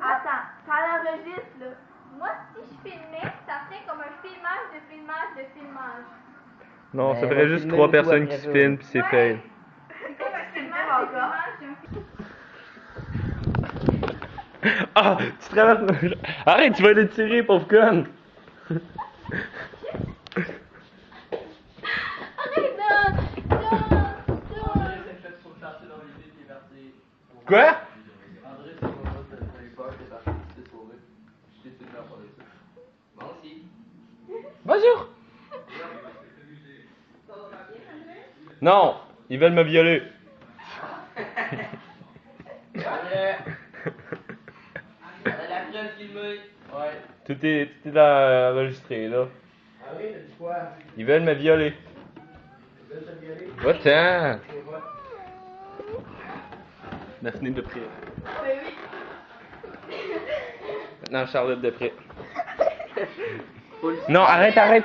Attends, ça l'enregistre là. Moi, si je filmais, ça serait comme un filmage de filmage de filmage. Non, Ben, ça on va ferait juste filmer 3 le tout personnes après qui se ça. filment pis c'est fail. C'est comme un filmage de filmage d'un Ah! Tu traverses. Arrête, tu vas le tirer, pauvre conne! Arrête là! André s'est fait surcharger dans les vies, il est parti. Quoi? André, c'est pas moi, t'as eu peur, t'es parti, tu t'es sauvé. Je t'ai tué par parler de ça. Moi aussi. Bonjour! Non! Ils veulent me violer! André! On a la preuve filmée. Ouais. Tout est enregistré, là. Ah oui, t'as dit quoi? Ils veulent me violer. Tu veux te violer? Va-t'en! C'est quoi? Daphné Depré. Ben oui. Non, Charlotte Depré. Non, arrête! Mon film!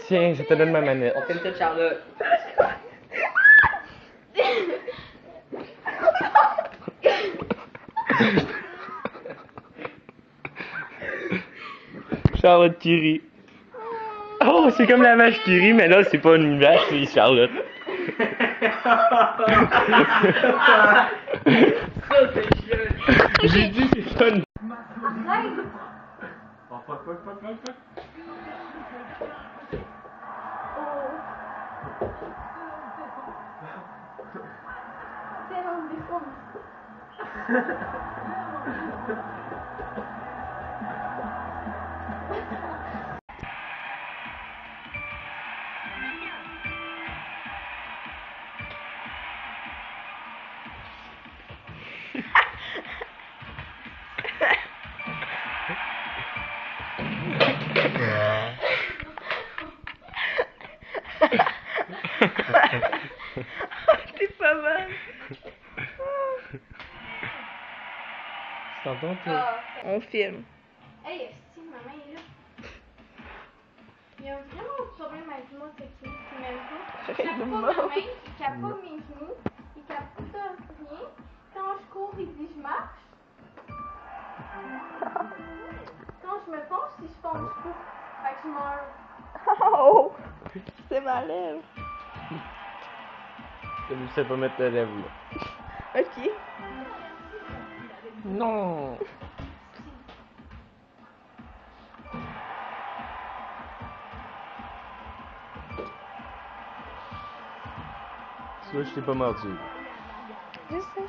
Tiens, je te donne ma manette. On filme tout, Charlotte. Charlotte qui rit. Oh, c'est comme la vache qui rit, mais là, c'est pas une vache, c'est Charlotte. Ça, c'est chiant. J'ai dit, c'est pas une... Arrête! Oh, fuck. C'est un défaut. C'est pas mal. T'entends, toi? On filme. Hey, esti, maman est là. Il y a vraiment un problème avec moi, c'est qu'il m'aime pas. Il capte pas ma main, il capte pas mes genoux, il capte pas rien. Quand je cours, il dit je marche. Quand je me penche, si je penche pas, fait que je meurs. Oh! C'est ma lèvre. Je sais pas mettre la lèvre, là. Ok. Non! Ça, je t'ai pas mordu. Je sais.